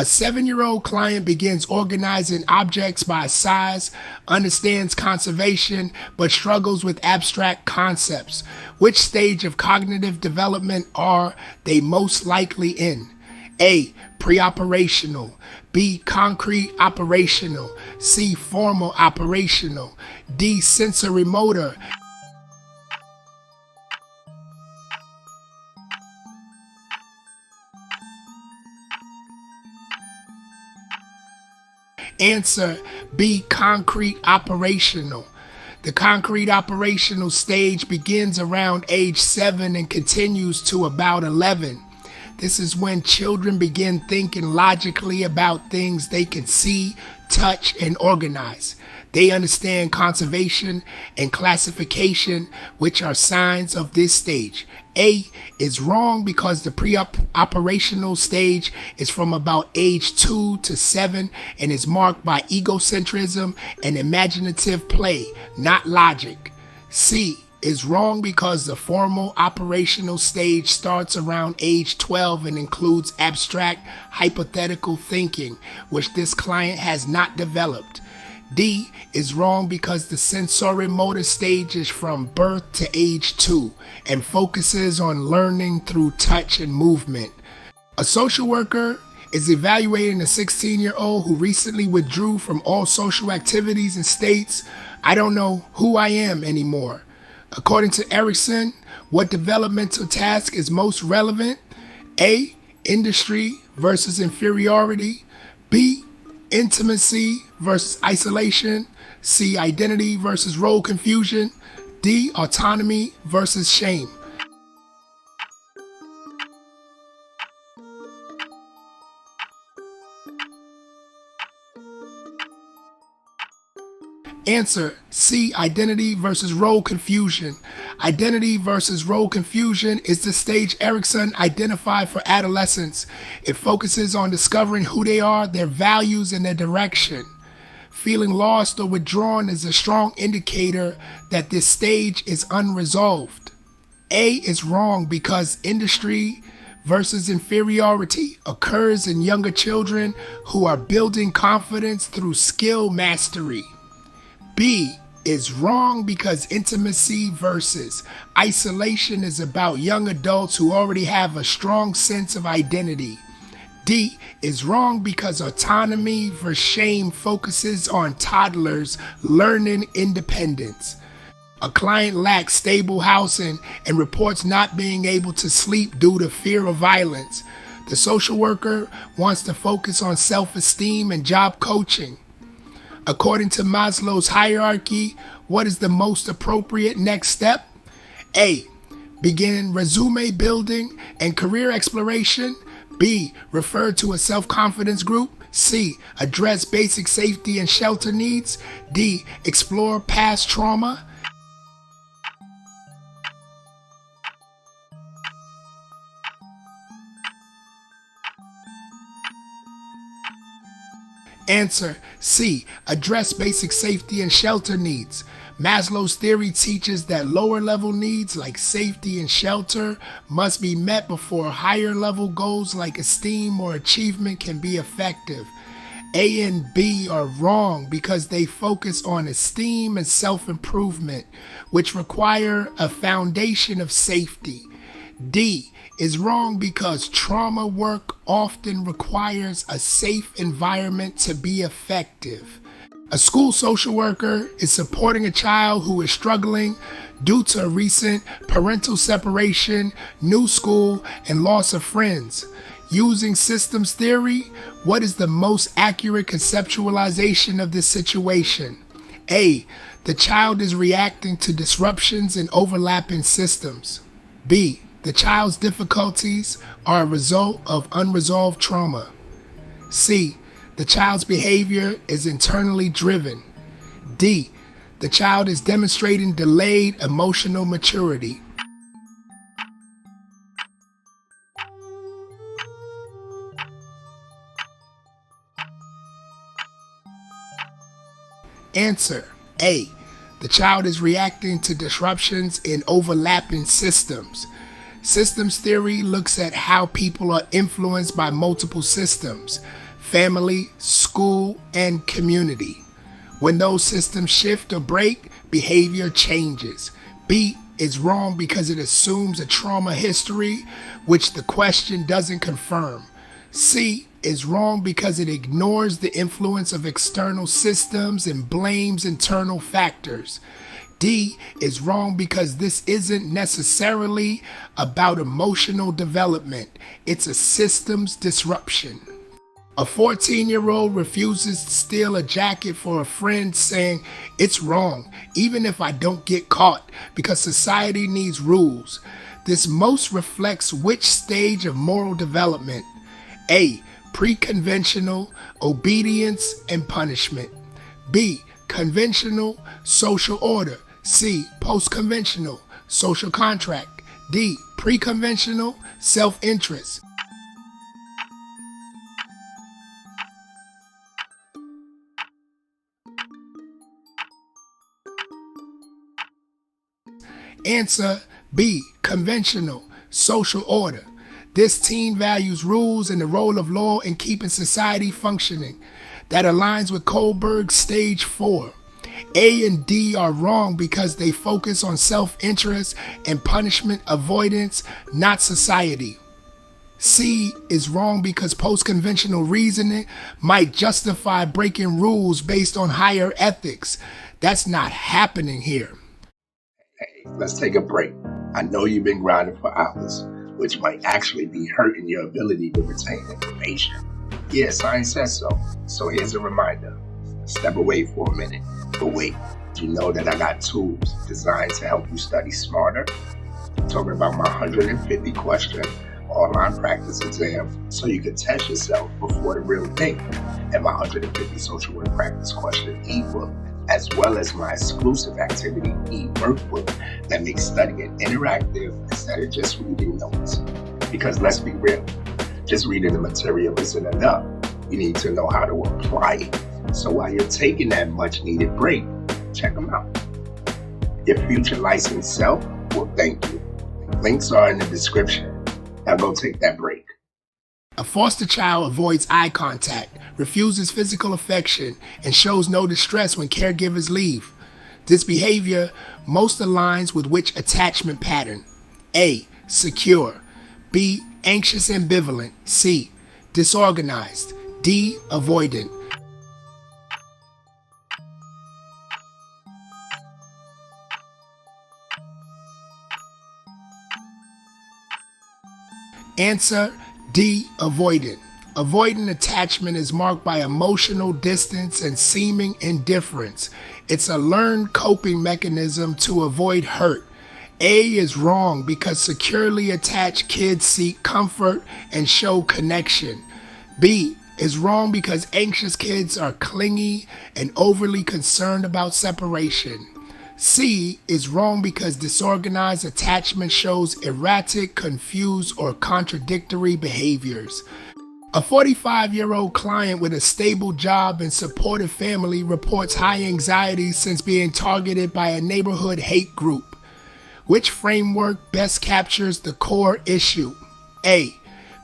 A 7-year-old client begins organizing objects by size, understands conservation, but struggles with abstract concepts. Which stage of cognitive development are they most likely in? A. Pre-operational. B. Concrete operational. C. Formal operational. D. Sensory motor. Answer B. Concrete operational. The concrete operational stage begins around age 7 and continues to about 11. This is when children begin thinking logically about things they can see, touch, and organize. They understand conservation and classification, which are signs of this stage. A is wrong because the pre-operational stage is from about age 2 to 7 and is marked by egocentrism and imaginative play, not logic. C is wrong because the formal operational stage starts around age 12 and includes abstract, hypothetical thinking, which this client has not developed. D is wrong because the sensory motor stage is from birth to age 2 and focuses on learning through touch and movement. A social worker is evaluating a 16-year-old who recently withdrew from all social activities and states, "I don't know who I am anymore." According to Erikson, what developmental task is most relevant? A. Industry versus inferiority. B. Intimacy versus isolation. C. Identity versus role confusion. D. Autonomy versus shame. Answer C. Identity versus role confusion. Identity versus role confusion is the stage Erikson identified for adolescents. It focuses on discovering who they are, their values, and their direction. Feeling lost or withdrawn is a strong indicator that this stage is unresolved. A is wrong because industry versus inferiority occurs in younger children who are building confidence through skill mastery. B is wrong because intimacy versus isolation is about young adults who already have a strong sense of identity. D is wrong because autonomy versus shame focuses on toddlers learning independence. A client lacks stable housing and reports not being able to sleep due to fear of violence. The social worker wants to focus on self-esteem and job coaching. According to Maslow's hierarchy, what is the most appropriate next step? A. Begin resume building and career exploration. B. Refer to a self-confidence group. C. Address basic safety and shelter needs. D. Explore past trauma. Answer C. Address basic safety and shelter needs. Maslow's theory teaches that lower level needs like safety and shelter must be met before higher level goals like esteem or achievement can be effective. A and B are wrong because they focus on esteem and self-improvement, which require a foundation of safety. D is wrong because trauma work often requires a safe environment to be effective. A school social worker is supporting a child who is struggling due to a recent parental separation, new school, and loss of friends. Using systems theory, what is the most accurate conceptualization of this situation? A. The child is reacting to disruptions in overlapping systems. B. The child's difficulties are a result of unresolved trauma. C. The child's behavior is internally driven. D. The child is demonstrating delayed emotional maturity. Answer A. The child is reacting to disruptions in overlapping systems. Systems theory looks at how people are influenced by multiple systems. family, school, and community. When those systems shift or break, behavior changes. B is wrong because it assumes a trauma history, which the question doesn't confirm. C is wrong because it ignores the influence of external systems and blames internal factors. D is wrong because this isn't necessarily about emotional development. It's a systems disruption. A 14-year-old refuses to steal a jacket for a friend, saying, "It's wrong, even if I don't get caught, because society needs rules." This most reflects which stage of moral development? A. Pre-conventional, obedience and punishment. B. Conventional, social order. C. Post-conventional, social contract. D. Pre-conventional, self-interest. Answer B. Conventional, social order. This teen values rules and the role of law in keeping society functioning. That aligns with Kohlberg's stage 4. A and D are wrong because they focus on self-interest and punishment avoidance, not society. C is wrong because post-conventional reasoning might justify breaking rules based on higher ethics. That's not happening here. Hey, let's take a break. I know you've been grinding for hours, which might actually be hurting your ability to retain information. Yeah, science says so. So here's a reminder. Step away for a minute. But wait, you know that I got tools designed to help you study smarter? I'm talking about my 150 question online practice exam so you can test yourself before the real thing, and my 150 social work practice question ebook, as well as my exclusive activity e-workbook that makes studying interactive instead of just reading notes. Because let's be real, just reading the material isn't enough. You need to know how to apply it. So while you're taking that much needed break, check them out. Your future licensed self will thank you. Links are in the description. Now go take that break. A foster child avoids eye contact, refuses physical affection, and shows no distress when caregivers leave. This behavior most aligns with which attachment pattern? A. Secure. B. Anxious ambivalent. C. Disorganized. D. Avoidant. Answer D. Avoidant. Avoidant attachment is marked by emotional distance and seeming indifference. It's a learned coping mechanism to avoid hurt. A is wrong because securely attached kids seek comfort and show connection. B is wrong because anxious kids are clingy and overly concerned about separation. C is wrong because disorganized attachment shows erratic, confused, or contradictory behaviors. A 45-year-old client with a stable job and supportive family reports high anxiety since being targeted by a neighborhood hate group. Which framework best captures the core issue? A.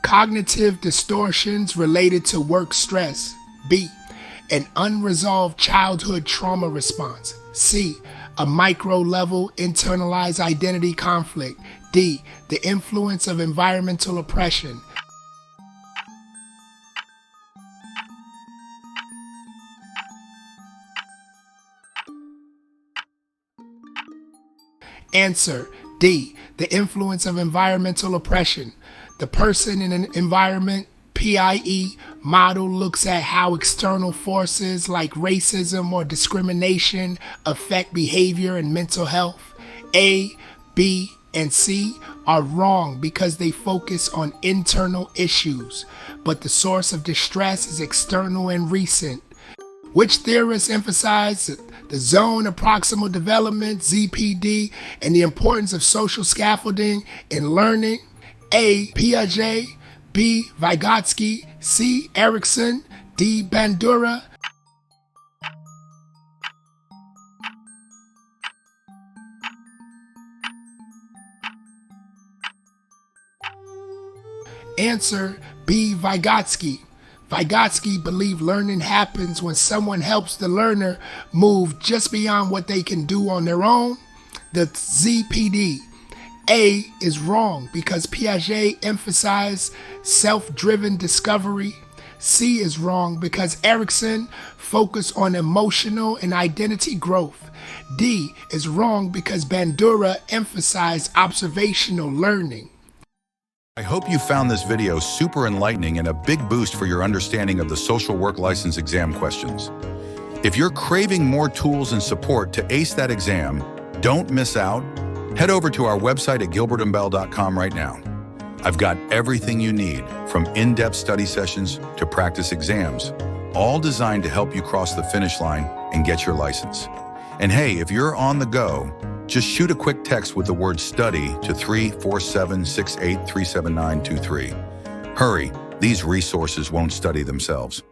Cognitive distortions related to work stress. B. An unresolved childhood trauma response. C. A micro-level internalized identity conflict. D. The influence of environmental oppression. Answer D. The influence of environmental oppression. The person in an environment PIE model looks at how external forces like racism or discrimination affect behavior and mental health. A, B, and C are wrong because they focus on internal issues, but the source of distress is external and recent. Which theorists emphasize the zone of proximal development, ZPD, and the importance of social scaffolding in learning? A, Piaget. B, Vygotsky. C, Erikson. D, Bandura. Answer B, Vygotsky. Vygotsky believed learning happens when someone helps the learner move just beyond what they can do on their own. The ZPD. A is wrong because Piaget emphasized self-driven discovery. C is wrong because Erikson focused on emotional and identity growth. D is wrong because Bandura emphasized observational learning. I hope you found this video super enlightening and a big boost for your understanding of the social work license exam questions. If you're craving more tools and support to ace that exam, don't miss out. Head over to our website at gilbertmbell.com right now. I've got everything you need, from in-depth study sessions to practice exams, all designed to help you cross the finish line and get your license. And hey, if you're on the go, just shoot a quick text with the word study to 347-68-37923. Hurry, these resources won't study themselves.